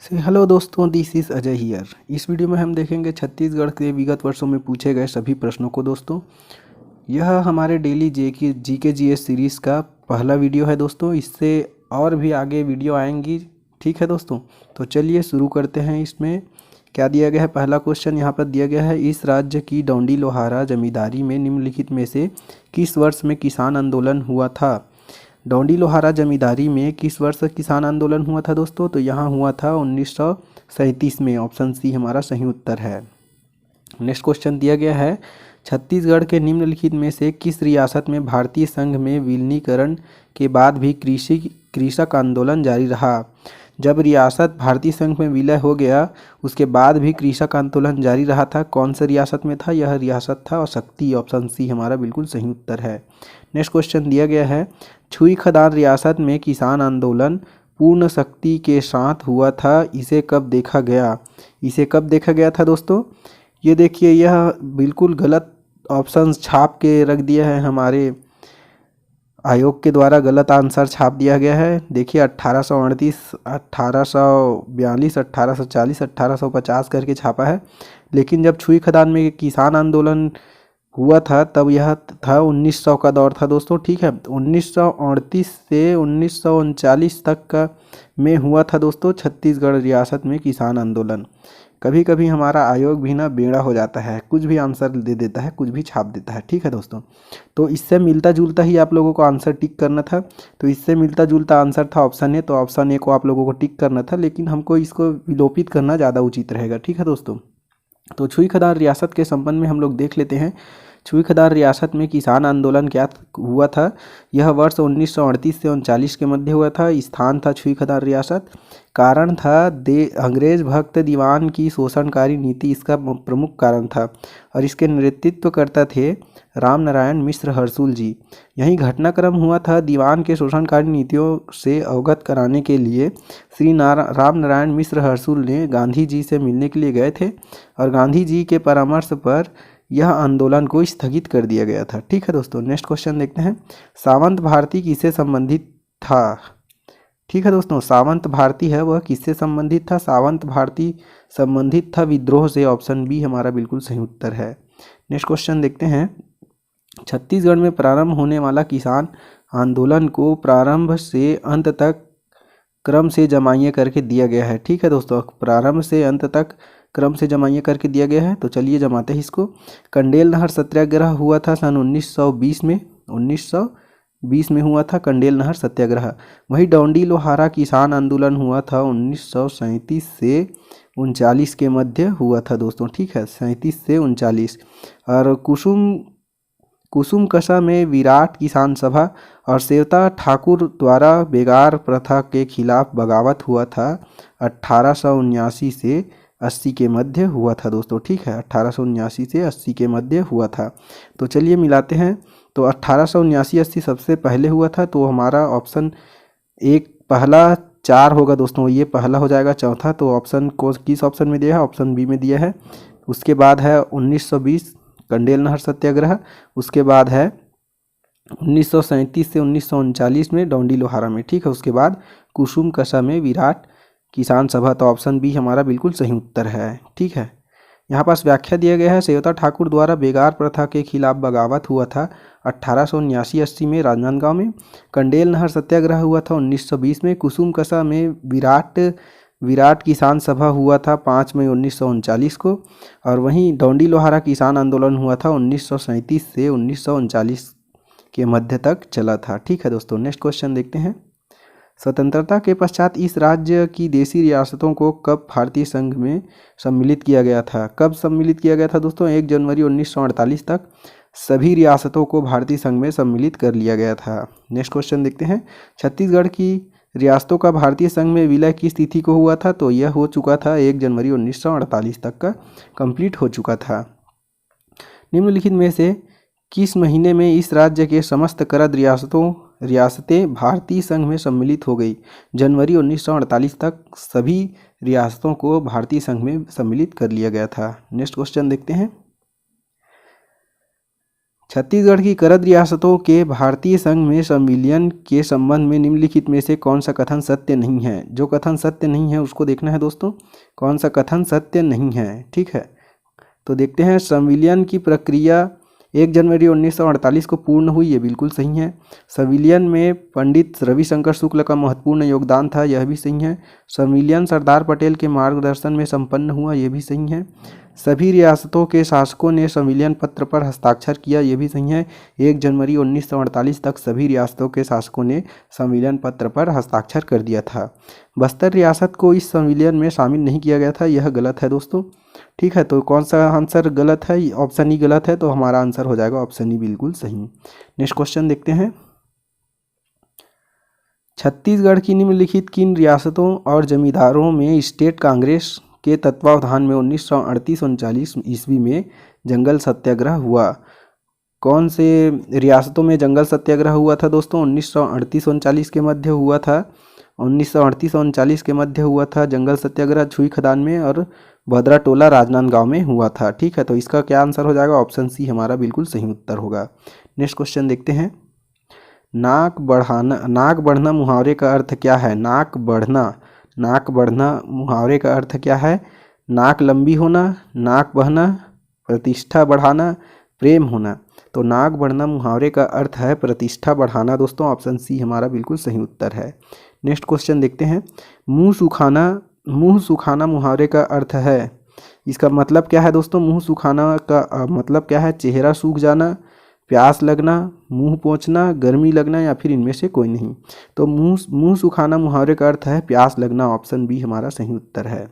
Hello दोस्तों, this is Ajay here. इस video में हम देखेंगे छत्तीसगढ़ के विगत वर्षों में पूछे गए सभी प्रश्नों को। दोस्तों, यह हमारे डेली जीके जीएस सीरीज़ का पहला वीडियो है। दोस्तों, इससे और भी आगे वीडियो आएंगी। ठीक है दोस्तों, तो चलिए शुरू करते हैं। इसमें क्या दिया गया है? पहला क्वेश्चन यहाँ पर दिया गया है, इस राज्य की डोंडी लोहारा जमींदारी में निम्नलिखित में से किस वर्ष में किसान आंदोलन हुआ था? डोंडी लोहारा जमींदारी में किस वर्ष किसान आंदोलन हुआ था दोस्तों? तो यहाँ हुआ था 1937 में। ऑप्शन सी हमारा सही उत्तर है। नेक्स्ट क्वेश्चन दिया गया है, छत्तीसगढ़ के निम्नलिखित में से किस रियासत में भारतीय संघ में विलीनीकरण के बाद भी कृषक आंदोलन जारी रहा? जब रियासत भारतीय संघ में विलय हो गया उसके बाद भी कृषक आंदोलन जारी रहा था। कौन सा रियासत में था? यह रियासत था शक्ति। ऑप्शन सी हमारा बिल्कुल सही उत्तर है। नेक्स्ट क्वेश्चन दिया गया है, छुई खदान रियासत में किसान आंदोलन पूर्ण शक्ति के साथ हुआ था, इसे कब देखा गया? इसे कब देखा गया था दोस्तों? ये देखिए, यह बिल्कुल गलत ऑप्शन छाप के रख दिया है हमारे आयोग के द्वारा। गलत आंसर छाप दिया गया है। देखिए 1838, 1842, 1840, 1850 करके छापा है, लेकिन जब छुई खदान में किसान आंदोलन हुआ था तब यह था 1900 का दौर था दोस्तों। ठीक है, 1938 से 1939 तक का में हुआ था दोस्तों छत्तीसगढ़ रियासत में किसान आंदोलन। कभी कभी हमारा आयोग भी ना बेड़ा हो जाता है, कुछ भी आंसर दे देता है, कुछ भी छाप देता है। ठीक है दोस्तों, तो इससे मिलता जुलता ही आप लोगों को आंसर टिक करना था। तो इससे मिलता जुलता आंसर था ऑप्शन ए, तो ऑप्शन ए को आप लोगों को टिक करना था, लेकिन हमको इसको विलोपित करना ज़्यादा उचित रहेगा। ठीक है दोस्तों, तो छुई खदान रियासत के संबंध में हम लोग देख लेते हैं। छुई खदान रियासत में किसान आंदोलन क्या हुआ था? यह वर्ष 1938 से 39 के मध्य हुआ था। स्थान था छुई खदान रियासत। कारण था अंग्रेज भक्त दीवान की शोषणकारी नीति, इसका प्रमुख कारण था, और इसके नेतृत्वकर्ता थे राम नारायण मिश्र हरसुल जी। यही घटनाक्रम हुआ था। दीवान के शोषणकारी नीतियों से अवगत कराने के लिए श्री राम नारायण मिश्र हरसुल ने गांधी जी से मिलने के लिए गए थे, और गांधी जी के परामर्श पर यह आंदोलन को स्थगित कर दिया गया था। ठीक है दोस्तों, नेक्स्ट क्वेश्चन देखते हैं, सावंत भारती किससे संबंधित था? ठीक है दोस्तों, सावंत भारती है वह किससे संबंधित था? सावंत भारती संबंधित था विद्रोह से। ऑप्शन बी हमारा बिल्कुल सही उत्तर है। नेक्स्ट क्वेश्चन देखते हैं, छत्तीसगढ़ में प्रारंभ होने वाला किसान आंदोलन को प्रारंभ से अंत तक क्रम से जमाइए करके दिया गया है। ठीक है दोस्तों, प्रारंभ से अंत तक क्रम से जमाइए करके दिया गया है, तो चलिए जमाते हैं इसको। कंडेल नहर सत्याग्रह हुआ था सन 1920 में। 1920 में हुआ था कंडेल नहर सत्याग्रह। वही डोंडी लोहारा किसान आंदोलन हुआ था 1937 से 39 के मध्य हुआ था दोस्तों। ठीक है, 37 से 39। और कुसुम कसा में विराट किसान सभा और सेवता ठाकुर द्वारा बेगार प्रथा के खिलाफ बगावत हुआ था 1879 से 80 के मध्य हुआ था दोस्तों। ठीक है, 1879 से 80 के मध्य हुआ था। तो चलिए मिलाते हैं। तो 1879-80 सबसे पहले हुआ था, तो हमारा ऑप्शन एक पहला 4 होगा दोस्तों, ये पहला हो जाएगा। चौथा तो ऑप्शन को किस ऑप्शन में दिया है? ऑप्शन बी में दिया है। उसके बाद है 1920 कंडेल नहर सत्याग्रह। उसके बाद है 1937 से 1939 में डोंडी लोहारा में। ठीक है, उसके बाद कुसुम कसा में विराट किसान सभा। तो ऑप्शन बी हमारा बिल्कुल सही उत्तर है। ठीक है, यहाँ पास व्याख्या दिया गया है, सेवता ठाकुर द्वारा बेगार प्रथा के खिलाफ बगावत हुआ था 1879-80 में राजनांदगांव में। कंडेल नहर सत्याग्रह हुआ था 1920 में। कुसुम कसा में विराट किसान सभा हुआ था 5 मई 1939 को। और वहीं डोंडी लोहारा किसान आंदोलन हुआ था 1937 से 1939 के मध्य तक चला था। ठीक है दोस्तों, नेक्स्ट क्वेश्चन देखते हैं, स्वतंत्रता के पश्चात इस राज्य की देशी रियासतों को कब भारतीय संघ में सम्मिलित किया गया था? कब सम्मिलित किया गया था दोस्तों? 1 जनवरी 1948 तक सभी रियासतों को भारतीय संघ में सम्मिलित कर लिया गया था। नेक्स्ट क्वेश्चन देखते हैं, छत्तीसगढ़ की रियासतों का भारतीय संघ में विलय किस तिथि को हुआ था? तो यह हो चुका था 1 जनवरी 1948 तक का कंप्लीट हो चुका था। निम्नलिखित में से किस महीने में इस राज्य के समस्त करद रियासतें भारतीय संघ में सम्मिलित हो गई? जनवरी 1948 तक सभी रियासतों को भारतीय संघ में सम्मिलित कर लिया गया था। नेक्स्ट क्वेश्चन देखते हैं, छत्तीसगढ़ की करद रियासतों के भारतीय संघ में संविलियन के संबंध में निम्नलिखित में से कौन सा कथन सत्य नहीं है। जो कथन सत्य नहीं है उसको देखना है दोस्तों, कौन सा कथन सत्य नहीं है। ठीक है, तो देखते हैं। संविलियन की प्रक्रिया 1 जनवरी 1948 को पूर्ण हुई, ये बिल्कुल सही है। संविलियन में पंडित रविशंकर शुक्ल का महत्वपूर्ण योगदान था, यह भी सही है। संविलियन सरदार पटेल के मार्गदर्शन में संपन्न हुआ, ये भी सही है। सभी रियासतों के शासकों ने संविलियन पत्र पर हस्ताक्षर किया, ये भी सही है। 1 जनवरी 1948 तक सभी रियासतों के शासकों ने संविलियन पत्र पर हस्ताक्षर कर दिया था। बस्तर रियासत को इस संविलियन में शामिल नहीं किया गया था, यह गलत है दोस्तों। ठीक है, तो कौन सा आंसर गलत है? ऑप्शन ई गलत है, तो हमारा आंसर हो जाएगा ऑप्शन ई बिल्कुल सही। नेक्स्ट क्वेश्चन देखते हैं। छत्तीसगढ़ की निम्नलिखित किन रियासतों और जमींदारों में स्टेट कांग्रेस के तत्वावधान में 1938-39 ईस्वी में जंगल सत्याग्रह हुआ? कौन से रियासतों में जंगल सत्याग्रह हुआ था दोस्तों? 1938-39 के मध्य हुआ था। 1938-39 के मध्य हुआ था जंगल सत्याग्रह छुई खदान में, और भद्रा टोला राजनांदगांव में हुआ था। ठीक है, तो इसका क्या आंसर हो जाएगा? ऑप्शन सी हमारा बिल्कुल सही उत्तर होगा। नेक्स्ट क्वेश्चन देखते हैं। नाक बढ़ना मुहावरे का अर्थ क्या है? नाक बढ़ना मुहावरे का अर्थ क्या है? नाक लंबी होना, नाक बहना, प्रतिष्ठा बढ़ाना, प्रेम होना। तो नाक बढ़ना मुहावरे का अर्थ है प्रतिष्ठा बढ़ाना दोस्तों, ऑप्शन सी हमारा बिल्कुल सही उत्तर है। नेक्स्ट क्वेश्चन देखते हैं। मुंह सुखाना मुहावरे का अर्थ है, इसका मतलब क्या है दोस्तों? मुंह सुखाना का मतलब क्या है? चेहरा सूख जाना, प्यास लगना, मुंह पोंछना, गर्मी लगना, या फिर इनमें से कोई नहीं। तो मुंह सुखाना मुहावरे का अर्थ है प्यास लगना, ऑप्शन बी हमारा सही उत्तर है।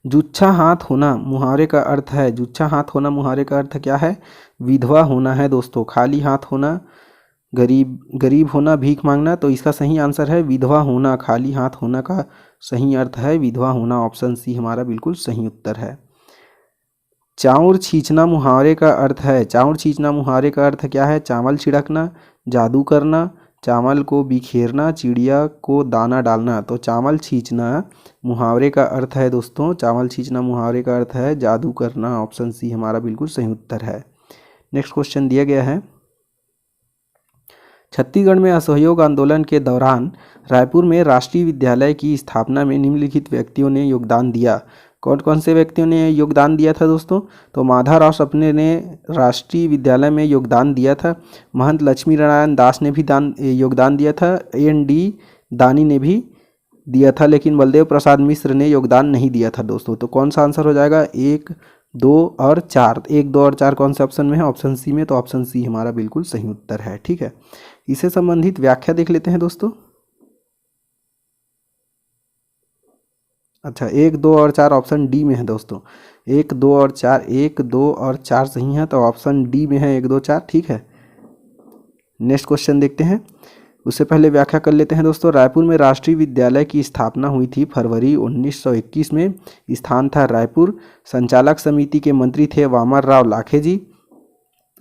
जुच्छा हाथ होना मुहावरे का अर्थ है, जुच्छा हाथ होना मुहावरे का अर्थ क्या है? विधवा होना है दोस्तों। खाली हाथ होना, गरीब होना, भीख मांगना। तो इसका सही आंसर है विधवा होना। खाली हाथ होना का सही अर्थ है विधवा होना, ऑप्शन सी हमारा बिल्कुल सही उत्तर है। चाउर छींचना मुहावरे का अर्थ है, चाउर छींचना मुहावरे का अर्थ क्या है? चावल छिड़कना, जादू करना, चावल को बिखेरना, चिड़िया को दाना डालना। तो चावल छींचना मुहावरे का अर्थ है दोस्तों, चावल छींचना मुहावरे का अर्थ है जादू करना, ऑप्शन सी हमारा बिल्कुल सही उत्तर है। नेक्स्ट क्वेश्चन दिया गया है। छत्तीसगढ़ में असहयोग आंदोलन के दौरान रायपुर में राष्ट्रीय विद्यालय की स्थापना में निम्नलिखित व्यक्तियों ने योगदान दिया। कौन कौन से व्यक्तियों ने योगदान दिया था दोस्तों? तो माधवराव सप्रे ने राष्ट्रीय विद्यालय में योगदान दिया था। महंत लक्ष्मी नारायण दास ने भी योगदान दिया था। AND दानी ने भी दिया था, लेकिन बलदेव प्रसाद मिश्र ने योगदान नहीं दिया था दोस्तों। तो कौन सा आंसर हो जाएगा? 1, 2 और 4। 1, 2 और 4 कौन से ऑप्शन में है? ऑप्शन सी में। तो ऑप्शन सी हमारा बिल्कुल सही उत्तर है। ठीक है, इससे संबंधित व्याख्या देख लेते हैं दोस्तों। अच्छा, 1, 2 और 4 ऑप्शन डी में है दोस्तों। 1, 2 और 4, 1, 2 और 4 सही है, तो ऑप्शन डी में है 1, 2, 4। ठीक है, नेक्स्ट क्वेश्चन देखते हैं। उससे पहले व्याख्या कर लेते हैं दोस्तों। रायपुर में राष्ट्रीय विद्यालय की स्थापना हुई थी फरवरी 1921 में। स्थान था रायपुर। संचालक समिति के मंत्री थे वामन राव लाखे जी,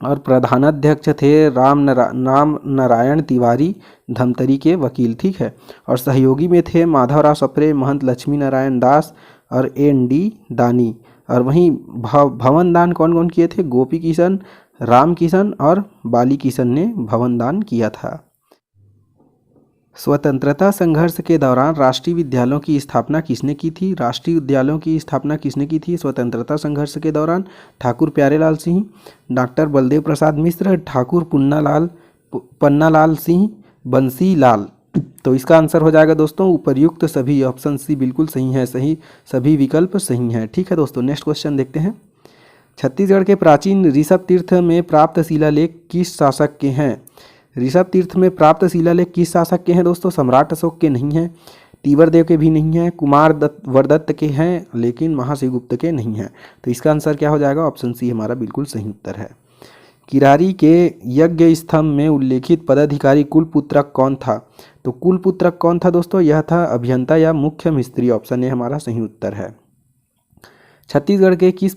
और प्रधानाध्यक्ष थे राम नारायण तिवारी, धमतरी के वकील। ठीक है, और सहयोगी में थे माधवराव सप्रे, महंत लक्ष्मी नारायण दास और AND दानी। और वहीं भवन दान कौन कौन किए थे? गोपी किशन, राम किशन और बाली किशन ने भवन दान किया था। स्वतंत्रता संघर्ष के दौरान राष्ट्रीय विद्यालयों की स्थापना किसने की थी? राष्ट्रीय विद्यालयों की स्थापना किसने की थी स्वतंत्रता संघर्ष के दौरान? ठाकुर प्यारेलाल सिंह, डॉक्टर बलदेव प्रसाद मिश्र, ठाकुर पन्नालाल सिंह, बंसी लाल। तो इसका आंसर हो जाएगा दोस्तों उपर्युक्त सभी, ऑप्शन सी बिल्कुल सही है। सभी विकल्प सही हैं। ठीक है दोस्तों, नेक्स्ट क्वेश्चन देखते हैं। छत्तीसगढ़ के प्राचीन ऋषभ तीर्थ में प्राप्त शिलालेख किस शासक के हैं? ऋषभ तीर्थ में प्राप्त शिलालेख किस शासक के हैं दोस्तों? सम्राट अशोक के नहीं हैं, तीवरदेव के भी नहीं हैं, वरदत्त के हैं, लेकिन महाशिवगुप्त के नहीं हैं। तो इसका आंसर क्या हो जाएगा? ऑप्शन सी हमारा बिल्कुल सही उत्तर है। किरारी के यज्ञ स्तंभ में उल्लेखित पदाधिकारी कुलपुत्रक कौन था? तो कुलपुत्रक कौन था दोस्तों? यह था अभियंता या मुख्य मिस्त्री, ऑप्शन ए हमारा सही उत्तर है। छत्तीसगढ़ के किस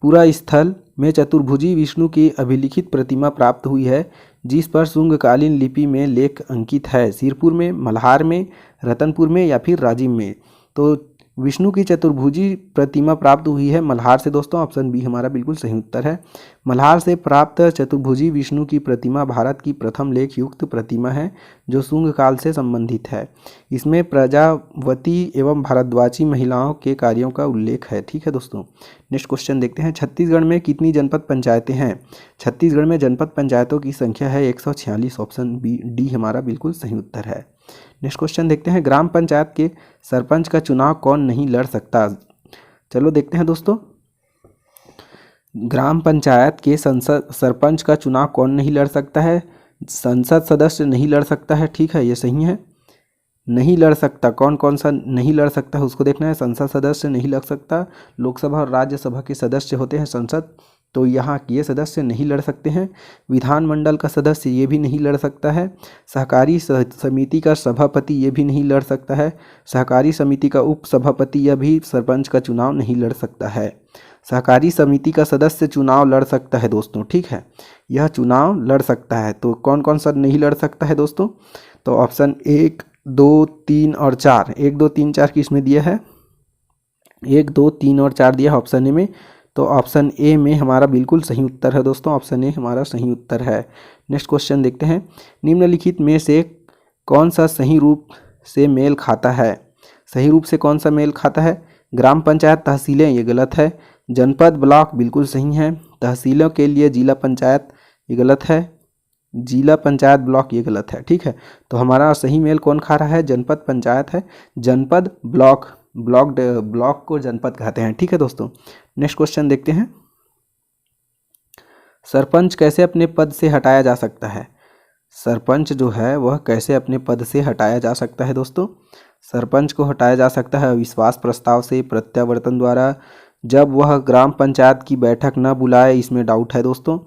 पूरा स्थल में चतुर्भुजी विष्णु की अभिलिखित प्रतिमा प्राप्त हुई है, जिस पर शुंगकालीन लिपि में लेख अंकित है? सिरपुर में, मल्हार में, रतनपुर में या फिर राजिम में? तो विष्णु की चतुर्भुजी प्रतिमा प्राप्त हुई है मल्हार से दोस्तों, ऑप्शन बी हमारा बिल्कुल सही उत्तर है। मल्हार से प्राप्त चतुर्भुजी विष्णु की प्रतिमा भारत की प्रथम लेख युक्त प्रतिमा है जो शुंग काल से संबंधित है। इसमें प्रजावती एवं भारद्वाजी महिलाओं के कार्यों का उल्लेख है। ठीक है दोस्तों, नेक्स्ट क्वेश्चन देखते हैं। छत्तीसगढ़ में कितनी जनपद पंचायतें हैं? छत्तीसगढ़ में जनपद पंचायतों की संख्या है 146, ऑप्शन बी डी हमारा बिल्कुल सही उत्तर है। नेक्स्ट क्वेश्चन देखते हैं। ग्राम पंचायत के सरपंच का चुनाव कौन नहीं लड़ सकता? चलो देखते हैं दोस्तों। ग्राम पंचायत के संसद सरपंच का चुनाव कौन नहीं लड़ सकता है? संसद सदस्य नहीं लड़ सकता है। ठीक है, ये सही है। नहीं लड़ सकता, कौन कौन सा नहीं लड़ सकता है उसको देखना है। संसद सदस्य नहीं लड़ सकता, लोकसभा और राज्यसभा के सदस्य होते हैं संसद, तो यहाँ ये सदस्य नहीं लड़ सकते हैं। विधानमंडल का सदस्य ये भी नहीं लड़ सकता है। सहकारी समिति का सभापति ये भी नहीं लड़ सकता है। सहकारी समिति का उप सभापति यह भी सरपंच का चुनाव नहीं लड़ सकता है। सहकारी समिति का सदस्य चुनाव लड़ सकता है दोस्तों। ठीक है, यह चुनाव लड़ सकता है। तो कौन कौन सा नहीं लड़ सकता है दोस्तों? तो ऑप्शन 1, 2, 3 और 4, 1, 2, 3, 4 किस में दिया है? 1, 2, 3 और 4 दिया है ऑप्शन ए में, तो ऑप्शन ए में हमारा बिल्कुल सही उत्तर है दोस्तों, ऑप्शन ए हमारा सही उत्तर है। नेक्स्ट क्वेश्चन देखते हैं। निम्नलिखित में से कौन सा सही रूप से मेल खाता है? सही रूप से कौन सा मेल खाता है? ग्राम पंचायत तहसीलें, ये गलत है। जनपद ब्लॉक बिल्कुल सही है। तहसीलों के लिए जिला पंचायत, ये गलत है। जिला पंचायत ब्लॉक, ये गलत है। ठीक है, तो हमारा सही मेल कौन खा रहा है? जनपद पंचायत है। जनपद ब्लॉक को जनपद कहते हैं। ठीक है दोस्तों, नेक्स्ट क्वेश्चन देखते हैं। सरपंच कैसे अपने पद से हटाया जा सकता है? सरपंच जो है वह कैसे अपने पद से हटाया जा सकता है दोस्तों? सरपंच को हटाया जा सकता है अविश्वास प्रस्ताव से, प्रत्यावर्तन द्वारा, जब वह ग्राम पंचायत की बैठक न बुलाए, इसमें डाउट है दोस्तों।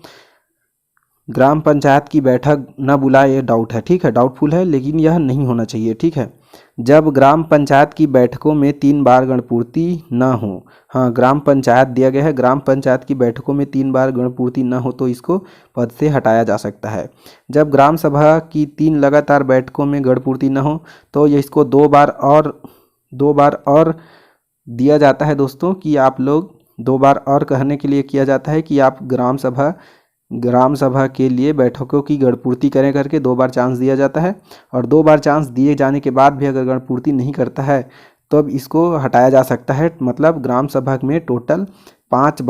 ग्राम पंचायत की बैठक न बुलाए, ये डाउट है। ठीक है, डाउटफुल है, लेकिन यह नहीं होना चाहिए। ठीक है, जब ग्राम पंचायत की बैठकों में 3 बार गणपूर्ति न हो, हाँ ग्राम पंचायत दिया गया है, ग्राम पंचायत की बैठकों में 3 बार गणपूर्ति न हो तो इसको पद से हटाया जा सकता है। जब ग्राम सभा की 3 लगातार बैठकों में गणपूर्ति न हो तो ये इसको 2 बार और दिया जाता है दोस्तों, कि आप लोग 2 बार और कहने के लिए किया जाता है कि आप ग्राम सभा के लिए बैठकों की गणपूर्ति करें करके 2 बार चांस दिया जाता है। और 2 बार चांस दिए जाने के बाद भी अगर गणपूर्ति नहीं करता है तो अब इसको हटाया जा सकता है। मतलब ग्राम सभा में टोटल 5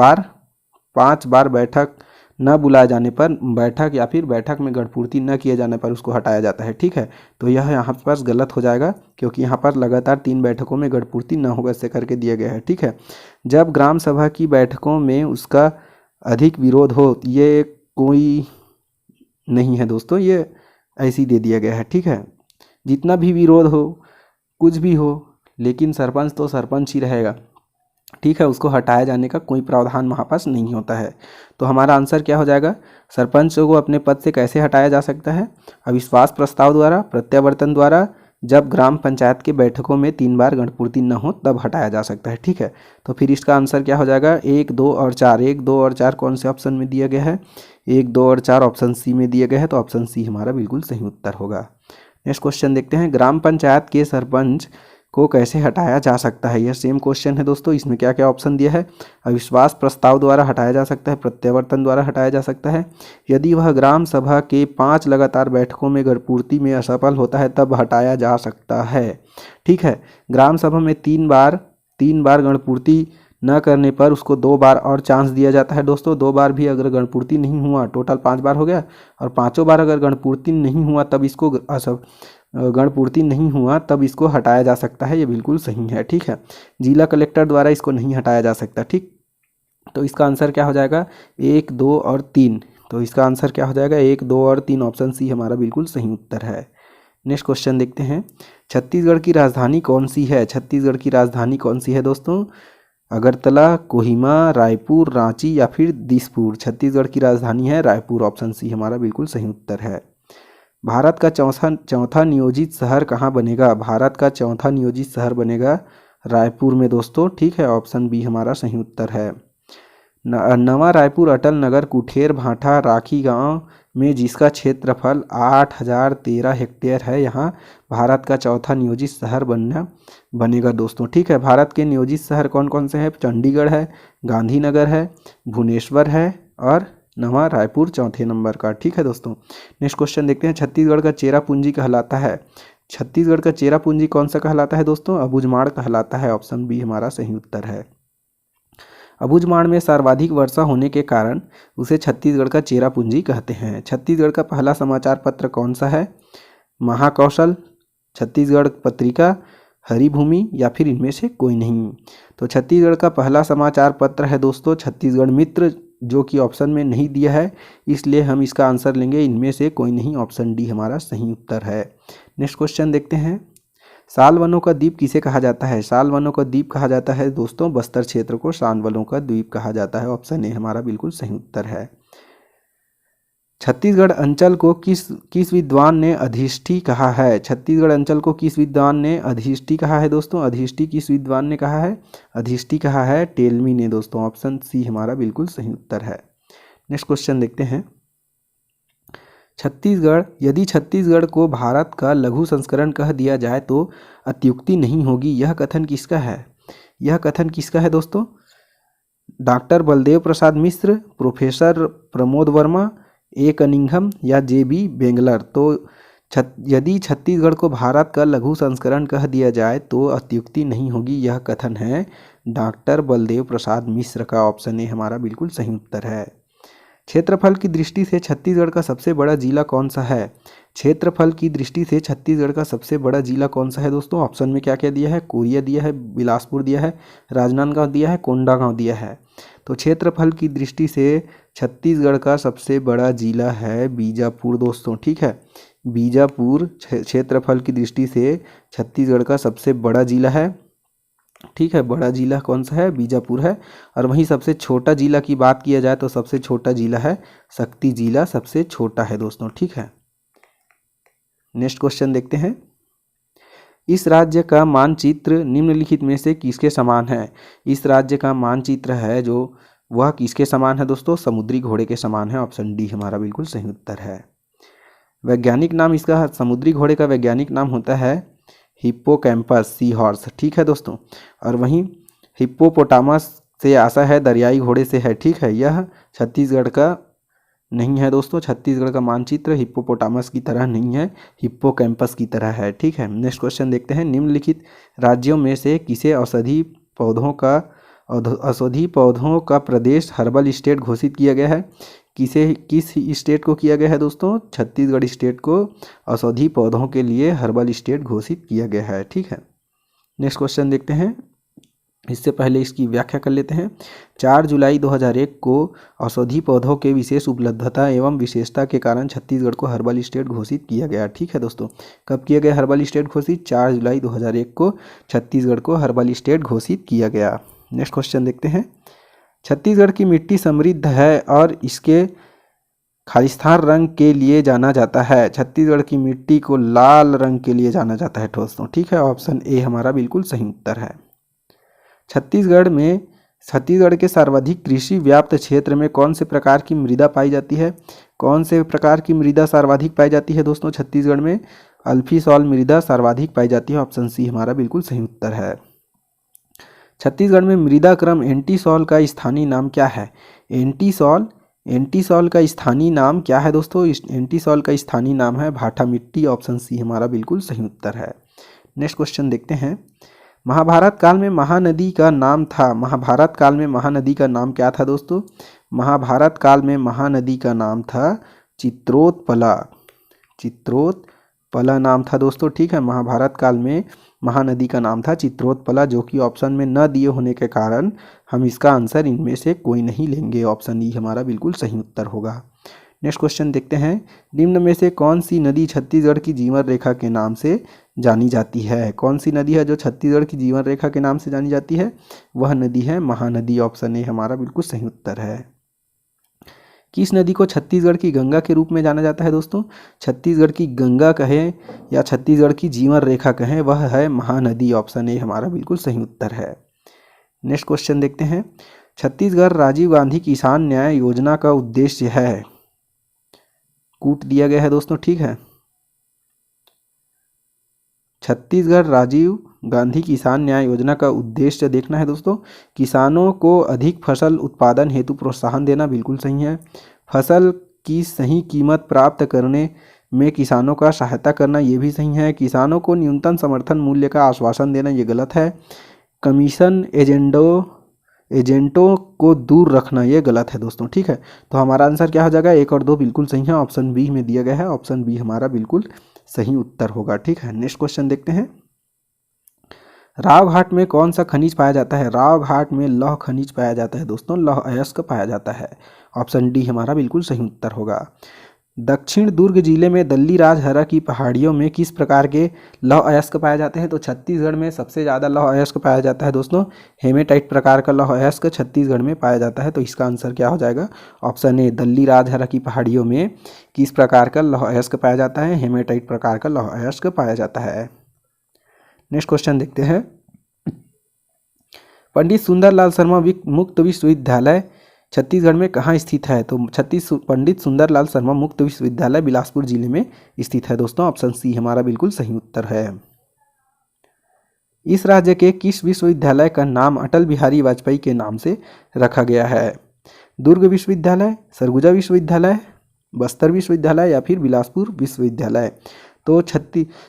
बार बैठक न बुलाए जाने पर, बैठक या फिर बैठक में गणपूर्ति न किए जाने पर उसको हटाया जाता है। ठीक है, तो यह यहाँ पर गलत हो जाएगा, क्योंकि यहाँ पर लगातार 3 बैठकों में गणपूर्ति न होगा ऐसे करके दिया गया है। ठीक है, जब ग्राम सभा की बैठकों में उसका अधिक विरोध हो, ये कोई नहीं है दोस्तों, ये ऐसे ही दे दिया गया है। ठीक है, जितना भी विरोध हो, कुछ भी हो, लेकिन सरपंच तो सरपंच ही रहेगा। ठीक है, उसको हटाए जाने का कोई प्रावधान वहाँ पास नहीं होता है। तो हमारा आंसर क्या हो जाएगा? सरपंच को अपने पद से कैसे हटाया जा सकता है? अविश्वास प्रस्ताव द्वारा, प्रत्यावर्तन द्वारा, जब ग्राम पंचायत के बैठकों में 3 बार गणपूर्ति न हो तब हटाया जा सकता है। ठीक है, तो फिर इसका आंसर क्या हो जाएगा? 1, 2 और 4। 1, 2 और 4 कौन से ऑप्शन में दिया गया है? 1, 2 और 4 ऑप्शन सी में दिया गया है, तो ऑप्शन सी हमारा बिल्कुल सही उत्तर होगा। नेक्स्ट क्वेश्चन देखते हैं। ग्राम पंचायत के सरपंच को कैसे हटाया जा सकता है? यह सेम क्वेश्चन है दोस्तों। इसमें क्या क्या ऑप्शन दिया है? अविश्वास प्रस्ताव द्वारा हटाया जा सकता है, प्रत्यावर्तन द्वारा हटाया जा सकता है, यदि वह ग्राम सभा के 5 लगातार बैठकों में गणपूर्ति में असफल होता है तब हटाया जा सकता है। ठीक है, ग्राम सभा में 3 बार गणपूर्ति न करने पर उसको 2 बार और चांस दिया जाता है दोस्तों। 2 बार भी अगर गणपूर्ति नहीं हुआ, टोटल 5 बार हो गया, और 5 बार अगर गणपूर्ति नहीं हुआ तब इसको गणपूर्ति नहीं हुआ तब इसको हटाया जा सकता है। ये बिल्कुल सही है। ठीक है, जिला कलेक्टर द्वारा इसको नहीं हटाया जा सकता। ठीक, तो इसका आंसर क्या हो जाएगा? 1, 2 और 3। तो इसका आंसर क्या हो जाएगा? 1, 2 और 3, ऑप्शन सी हमारा बिल्कुल सही उत्तर है। नेक्स्ट क्वेश्चन देखते हैं। छत्तीसगढ़ की राजधानी कौन सी है? छत्तीसगढ़ की राजधानी कौन सी है दोस्तों? अगरतला, कोहिमा, रायपुर, रांची या फिर दिसपुर? छत्तीसगढ़ की राजधानी है रायपुर, ऑप्शन सी हमारा बिल्कुल सही उत्तर है। भारत का चौथा नियोजित शहर कहाँ बनेगा? भारत का चौथा नियोजित शहर बनेगा रायपुर में दोस्तों। ठीक है, ऑप्शन बी हमारा सही उत्तर है। नवा रायपुर, अटल नगर, कुठेर भाठा, राखी गांव में जिसका क्षेत्रफल 8013 हेक्टेयर है, यहाँ भारत का चौथा नियोजित शहर बनेगा दोस्तों। ठीक है, भारत के नियोजित शहर कौन कौन से हैं? चंडीगढ़ है, गांधीनगर है, भुवनेश्वर है और नवा रायपुर चौथे नंबर का। ठीक है दोस्तों, नेक्स्ट क्वेश्चन देखते हैं। छत्तीसगढ़ का चेरापूंजी कहलाता है, छत्तीसगढ़ का चेरापूंजी कौन सा कहलाता है दोस्तों? अबूझमाड़ कहलाता है। ऑप्शन बी हमारा सही उत्तर है। अबूझमाड़ में सर्वाधिक वर्षा होने के कारण उसे छत्तीसगढ़ का चेरापूंजी कहते हैं। छत्तीसगढ़ का पहला समाचार पत्र कौन सा है? महाकौशल, छत्तीसगढ़ पत्रिका, हरिभूमि या फिर इनमें से कोई नहीं। तो छत्तीसगढ़ का पहला समाचार पत्र है दोस्तों छत्तीसगढ़ मित्र, जो कि ऑप्शन में नहीं दिया है, इसलिए हम इसका आंसर लेंगे इनमें से कोई नहीं। ऑप्शन डी हमारा सही उत्तर है। नेक्स्ट क्वेश्चन देखते हैं। साल वनों का द्वीप किसे कहा जाता है? साल वनों का द्वीप कहा जाता है दोस्तों बस्तर क्षेत्र को साल वनों का द्वीप कहा जाता है। ऑप्शन ए हमारा बिल्कुल सही उत्तर है। छत्तीसगढ़ अंचल को किस विद्वान ने अधिष्ठी कहा है? छत्तीसगढ़ अंचल को किस विद्वान ने अधिष्ठी कहा है दोस्तों? अधिष्ठी किस विद्वान ने कहा है? अधिष्ठी कहा है टेलमी ने दोस्तों। ऑप्शन सी हमारा बिल्कुल सही उत्तर है। नेक्स्ट क्वेश्चन देखते हैं। यदि छत्तीसगढ़ को भारत का लघु संस्करण कह दिया जाए तो अत्युक्ति नहीं होगी, यह कथन किसका है? यह कथन किसका है दोस्तों? डॉक्टर बलदेव प्रसाद मिश्र, प्रोफेसर प्रमोद वर्मा, ए कनिंघम या जे बी बेंगलर। तो यदि छत्तीसगढ़ को भारत का लघु संस्करण कह दिया जाए तो अत्युक्ति नहीं होगी, यह कथन है डॉक्टर बलदेव प्रसाद मिश्र का। ऑप्शन ए हमारा बिल्कुल सही उत्तर है। क्षेत्रफल की दृष्टि से छत्तीसगढ़ का सबसे बड़ा जिला कौन सा है? क्षेत्रफल की दृष्टि से छत्तीसगढ़ का सबसे बड़ा जिला कौन सा है दोस्तों? ऑप्शन में क्या क्या दिया है? कोरिया दिया है, बिलासपुर दिया है, राजनांदगांव दिया है, कोंडागांव दिया है। तो क्षेत्रफल की दृष्टि से छत्तीसगढ़ का सबसे बड़ा जिला है बीजापुर दोस्तों। ठीक है, बीजापुर क्षेत्रफल की दृष्टि से छत्तीसगढ़ का सबसे बड़ा जिला है। ठीक है, बड़ा जिला कौन सा है? बीजापुर है। और वहीं सबसे छोटा जिला की बात किया जाए तो सबसे छोटा जिला है शक्ति जिला, सबसे छोटा है दोस्तों। ठीक है, नेक्स्ट क्वेश्चन देखते हैं। इस राज्य का मानचित्र निम्नलिखित में से किसके समान है? इस राज्य का मानचित्र है जो वह किसके समान है दोस्तों? समुद्री घोड़े के समान है। ऑप्शन डी हमारा बिल्कुल सही उत्तर है। वैज्ञानिक नाम इसका, समुद्री घोड़े का वैज्ञानिक नाम होता है हिप्पोकैम्पस सी हॉर्स। ठीक है दोस्तों, और वहीं हिप्पोपोटामस से आशा है दरियाई घोड़े से है। ठीक है, यह छत्तीसगढ़ का नहीं है दोस्तों। छत्तीसगढ़ का मानचित्र हिप्पोपोटामस की तरह नहीं है, हिप्पोकैम्पस की तरह है। ठीक है, नेक्स्ट क्वेश्चन देखते हैं। निम्नलिखित राज्यों में से किसे औषधि पौधों का प्रदेश हर्बल स्टेट घोषित किया गया है? किस स्टेट को किया गया है दोस्तों? छत्तीसगढ़ स्टेट को औषधि पौधों के लिए हर्बल स्टेट घोषित किया गया है। ठीक है, नेक्स्ट क्वेश्चन देखते हैं। इससे पहले इसकी व्याख्या कर लेते हैं। 4 जुलाई 2001 को औषधि पौधों के विशेष उपलब्धता एवं विशेषता के कारण छत्तीसगढ़ को हर्बल स्टेट घोषित किया गया। ठीक है दोस्तों, कब किया गया हर्बल स्टेट घोषित? 4 जुलाई 2001 को छत्तीसगढ़ को हर्बल स्टेट घोषित किया गया। नेक्स्ट क्वेश्चन देखते हैं। छत्तीसगढ़ की मिट्टी समृद्ध है और इसके खालिस्तान रंग के लिए जाना जाता है। छत्तीसगढ़ की मिट्टी को लाल रंग के लिए जाना जाता है दोस्तों। ठीक है, ऑप्शन ए हमारा बिल्कुल सही उत्तर है। छत्तीसगढ़ के सर्वाधिक कृषि व्याप्त क्षेत्र में कौन से प्रकार की मृदा पाई जाती है? कौन से प्रकार की मृदा सर्वाधिक पाई जाती है दोस्तों? छत्तीसगढ़ में अल्फी सॉल मृदा सर्वाधिक पाई जाती है। ऑप्शन सी हमारा बिल्कुल सही उत्तर है। छत्तीसगढ़ में मृदा क्रम एंटीसॉल का स्थानीय नाम क्या है? एंटीसॉल का स्थानीय नाम क्या है दोस्तों? एंटीसॉल का स्थानीय नाम है भाटा मिट्टी। ऑप्शन सी हमारा बिल्कुल सही उत्तर है। नेक्स्ट क्वेश्चन देखते हैं। महाभारत काल में महानदी का नाम था, महाभारत काल में महानदी का नाम क्या था दोस्तों? महाभारत काल में महानदी का नाम था चित्रोत्पला। चित्रोत्पला नाम था दोस्तों। ठीक है, महाभारत काल में महानदी का नाम था चित्रोत्पला, जो कि ऑप्शन में न दिए होने के कारण हम इसका आंसर इनमें से कोई नहीं लेंगे। ऑप्शन ई हमारा बिल्कुल सही उत्तर होगा। नेक्स्ट क्वेश्चन देखते हैं। निम्न में से कौन सी नदी छत्तीसगढ़ की जीवन रेखा के नाम से जानी जाती है? कौन सी नदी है जो छत्तीसगढ़ की जीवन रेखा के नाम से जानी जाती है? वह नदी है महानदी। ऑप्शन ए हमारा बिल्कुल सही उत्तर है। किस नदी को छत्तीसगढ़ की गंगा के रूप में जाना जाता है दोस्तों? छत्तीसगढ़ की गंगा कहें या छत्तीसगढ़ की जीवन रेखा कहें, वह है महानदी। ऑप्शन ए हमारा बिल्कुल सही उत्तर है। नेक्स्ट क्वेश्चन देखते हैं। छत्तीसगढ़ राजीव गांधी किसान न्याय योजना का उद्देश्य है। कूट दिया गया है दोस्तों, ठीक है। छत्तीसगढ़ राजीव गांधी किसान न्याय योजना का उद्देश्य देखना है दोस्तों, किसानों को अधिक फसल उत्पादन हेतु प्रोत्साहन देना, बिल्कुल सही है। फसल की सही कीमत प्राप्त करने में किसानों का सहायता करना, ये भी सही है। किसानों को न्यूनतम समर्थन मूल्य का आश्वासन देना, ये गलत है। कमीशन एजेंटों को दूर रखना, ये गलत है दोस्तों, ठीक है। तो हमारा आंसर क्या हो जाएगा, 1 और 2 बिल्कुल सही है। ऑप्शन बी में दिया गया है, ऑप्शन बी हमारा बिल्कुल सही उत्तर होगा, ठीक है। नेक्स्ट क्वेश्चन देखते हैं। राव घाट में कौन सा खनिज पाया जाता है? राव घाट में लौह खनिज पाया जाता है दोस्तों, लौह अयस्क पाया जाता है। ऑप्शन डी हमारा बिल्कुल सही उत्तर होगा। दक्षिण दुर्ग जिले में दल्ली राजहरा की पहाड़ियों में किस प्रकार के लौह अयस्क पाए जाते हैं? तो छत्तीसगढ़ में सबसे ज़्यादा लौह अयस्क पाया जाता है दोस्तों, हेमेटाइट प्रकार का लौह अयस्क छत्तीसगढ़ में पाया जाता है। तो इसका आंसर क्या हो जाएगा? ऑप्शन ए, दल्ली राजहरा की पहाड़ियों में किस प्रकार का लौह अयस्क पाया जाता है? हेमेटाइट प्रकार का लौह अयस्क पाया जाता है। नेक्स्ट क्वेश्चन देखते हैं। पंडित सुंदरलाल शर्मा मुक्त विश्वविद्यालय छत्तीसगढ़ में कहाँ स्थित है? तो पंडित सुंदरलाल शर्मा मुक्त विश्वविद्यालय बिलासपुर जिले में स्थित है दोस्तों। ऑप्शन सी हमारा बिल्कुल सही उत्तर है। इस राज्य के किस विश्वविद्यालय का नाम अटल बिहारी वाजपेयी के नाम से रखा गया है? दुर्ग विश्वविद्यालय, सरगुजा विश्वविद्यालय, बस्तर विश्वविद्यालय या फिर बिलासपुर विश्वविद्यालय? तो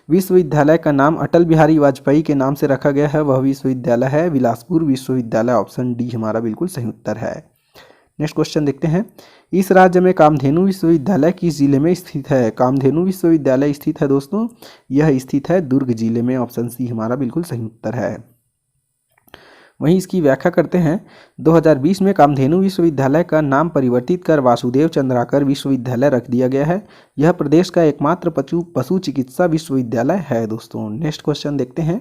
विश्वविद्यालय का नाम अटल बिहारी वाजपेयी के नाम से रखा गया है, वह विश्वविद्यालय है बिलासपुर विश्वविद्यालय। ऑप्शन डी हमारा बिल्कुल सही उत्तर है। नेक्स्ट क्वेश्चन देखते हैं। इस राज्य में कामधेनु विश्वविद्यालय किस जिले में स्थित है? कामधेनु विश्वविद्यालय स्थित है दोस्तों, यह स्थित है दुर्ग जिले में। ऑप्शन सी हमारा बिल्कुल सही उत्तर है। वहीं इसकी व्याख्या करते हैं। 2020 में कामधेनु विश्वविद्यालय का नाम परिवर्तित कर वासुदेव चंद्राकर विश्वविद्यालय रख दिया गया है। यह प्रदेश का एकमात्र पशु चिकित्सा विश्वविद्यालय है दोस्तों। नेक्स्ट क्वेश्चन देखते हैं।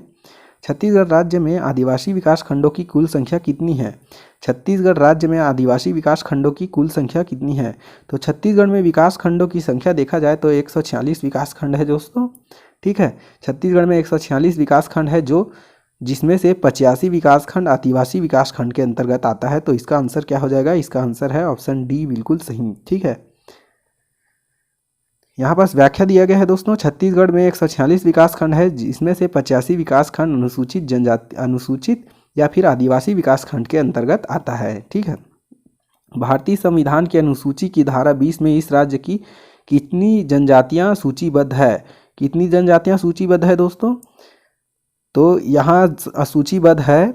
छत्तीसगढ़ राज्य में आदिवासी विकास खंडों की कुल संख्या कितनी है? छत्तीसगढ़ राज्य में आदिवासी विकास खंडों की कुल संख्या कितनी है? तो छत्तीसगढ़ में विकास खंडों की संख्या देखा जाए तो 146 विकास खंड है दोस्तों, ठीक है। छत्तीसगढ़ में 146 विकास खंड है, जो जिसमें से 85 विकास खंड आदिवासी विकास खंड के अंतर्गत आता है। तो इसका आंसर क्या हो जाएगा? इसका आंसर है ऑप्शन डी बिल्कुल सही, ठीक है। यहाँ पास व्याख्या दिया गया है दोस्तों। छत्तीसगढ़ में 146 विकास खंड है, जिसमें से 85 विकास खंड अनुसूचित जनजाति, अनुसूचित या फिर आदिवासी विकास खंड के अंतर्गत आता है, ठीक है। भारतीय संविधान की अनुसूची की धारा 20 में इस राज्य की कितनी जनजातियाँ सूचीबद्ध है? कितनी जनजातियाँ सूचीबद्ध है दोस्तों? तो यहाँ सूचीबद्ध है,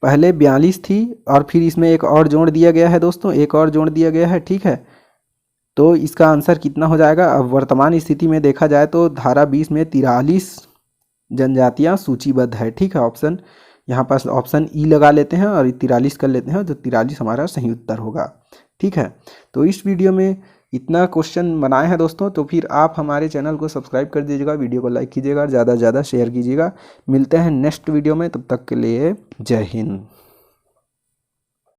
पहले 42 थी और फिर इसमें एक और जोड़ दिया गया है दोस्तों, एक और जोड़ दिया गया है, ठीक है। तो इसका आंसर कितना हो जाएगा? अब वर्तमान स्थिति में देखा जाए तो धारा 20 में 43 जनजातियाँ सूचीबद्ध है, ठीक है। ऑप्शन यहाँ पास ऑप्शन ई लगा लेते हैं और 43 कर लेते हैं, तो 43 हमारा सही उत्तर होगा, ठीक है। तो इस वीडियो में इतना क्वेश्चन बनाए हैं दोस्तों, तो फिर आप हमारे चैनल को सब्सक्राइब कर दीजिएगा, वीडियो को लाइक कीजिएगा और ज़्यादा से ज़्यादा शेयर कीजिएगा। मिलते हैं नेक्स्ट वीडियो में, तब तक के लिए जय हिंद।